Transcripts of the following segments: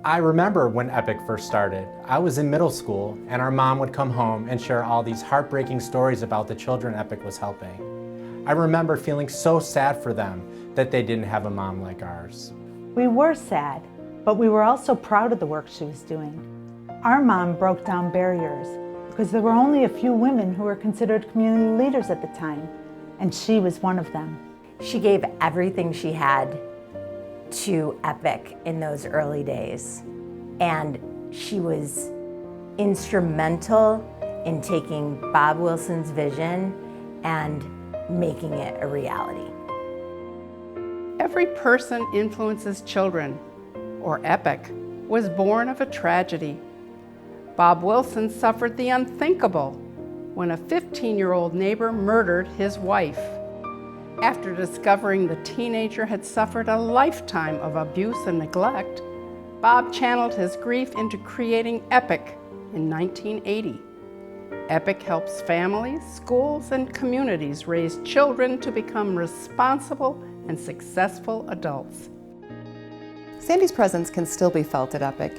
I remember when EPIC first started. I was in middle school and our mom would come home and share all these heartbreaking stories about the children EPIC was helping. I remember feeling so sad for them that they didn't have a mom like ours. We were sad, but we were also proud of the work she was doing. Our mom broke down barriers because there were only a few women who were considered community leaders at the time, and she was one of them. She gave everything she had to EPIC in those early days, and she was instrumental in taking Bob Wilson's vision and making it a reality. Every person influences children, or EPIC, was born of a tragedy. Bob Wilson suffered the unthinkable when a 15-year-old neighbor murdered his wife. After discovering the teenager had suffered a lifetime of abuse and neglect, Bob channeled his grief into creating EPIC in 1980. EPIC helps families, schools, and communities raise children to become responsible and successful adults. Sandy's presence can still be felt at EPIC.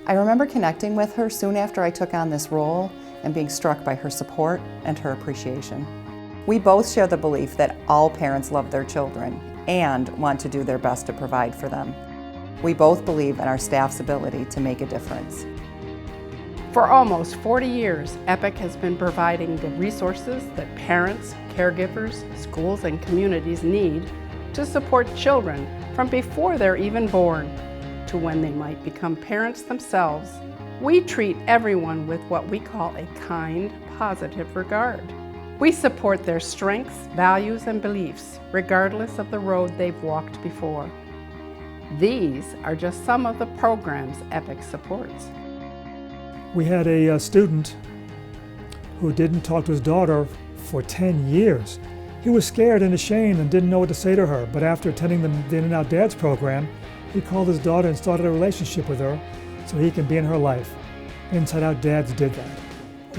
I remember connecting with her soon after I took on this role and being struck by her support and her appreciation. We both share the belief that all parents love their children and want to do their best to provide for them. We both believe in our staff's ability to make a difference. For almost 40 years, EPIC has been providing the resources that parents, caregivers, schools, and communities need to support children from before they're even born to when they might become parents themselves. We treat everyone with what we call a kind, positive regard. We support their strengths, values, and beliefs, regardless of the road they've walked before. These are just some of the programs EPIC supports. We had a student who didn't talk to his daughter for 10 years. He was scared and ashamed and didn't know what to say to her, but after attending the In and Out Dads program, he called his daughter and started a relationship with her so he can be in her life. Inside Out Dads did that.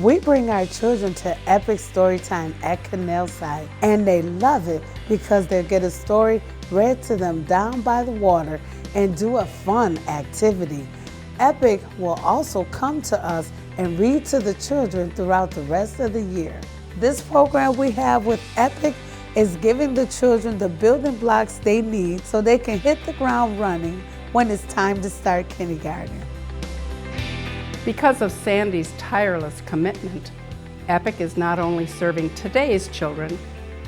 We bring our children to EPIC Storytime at Canalside, and they love it because they get a story read to them down by the water and do a fun activity. EPIC will also come to us and read to the children throughout the rest of the year. This program we have with EPIC is giving the children the building blocks they need so they can hit the ground running when it's time to start kindergarten. Because of Sandy's tireless commitment, EPIC is not only serving today's children,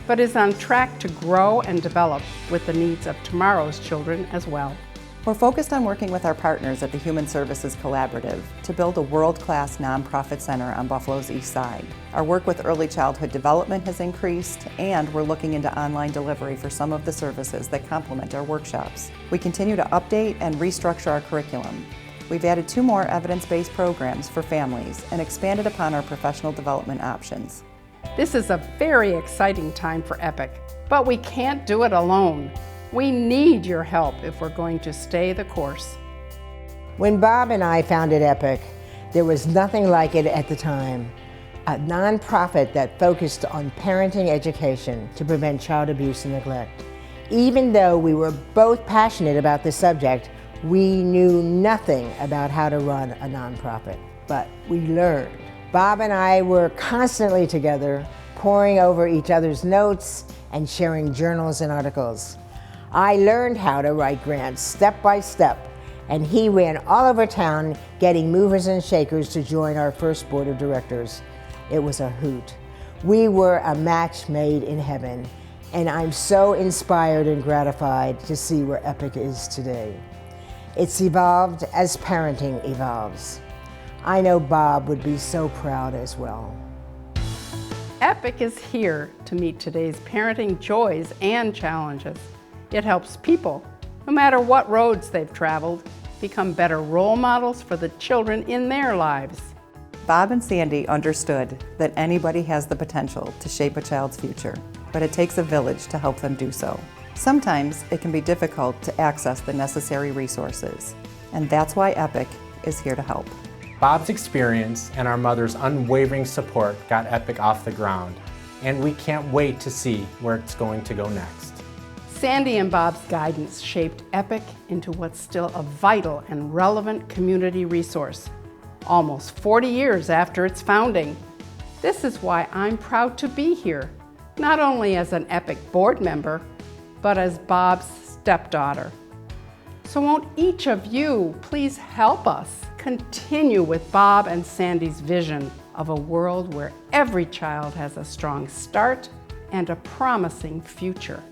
but is on track to grow and develop with the needs of tomorrow's children as well. We're focused on working with our partners at the Human Services Collaborative to build a world-class nonprofit center on Buffalo's East Side. Our work with early childhood development has increased, and we're looking into online delivery for some of the services that complement our workshops. We continue to update and restructure our curriculum. We've added 2 more evidence-based programs for families and expanded upon our professional development options. This is a very exciting time for EPIC, but we can't do it alone. We need your help if we're going to stay the course. When Bob and I founded EPIC, there was nothing like it at the time. A nonprofit that focused on parenting education to prevent child abuse and neglect. Even though we were both passionate about the subject, we knew nothing about how to run a nonprofit, but we learned. Bob and I were constantly together, poring over each other's notes and sharing journals and articles. I learned how to write grants step by step, and he ran all over town getting movers and shakers to join our first board of directors. It was a hoot. We were a match made in heaven, and I'm so inspired and gratified to see where EPIC is today. It's evolved as parenting evolves. I know Bob would be so proud as well. EPIC is here to meet today's parenting joys and challenges. It helps people, no matter what roads they've traveled, become better role models for the children in their lives. Bob and Sandy understood that anybody has the potential to shape a child's future, but it takes a village to help them do so. Sometimes it can be difficult to access the necessary resources, and that's why EPIC is here to help. Bob's experience and our mother's unwavering support got EPIC off the ground, and we can't wait to see where it's going to go next. Sandy and Bob's guidance shaped EPIC into what's still a vital and relevant community resource, almost 40 years after its founding. This is why I'm proud to be here, not only as an EPIC board member, but as Bob's stepdaughter. So won't each of you please help us continue with Bob and Sandy's vision of a world where every child has a strong start and a promising future.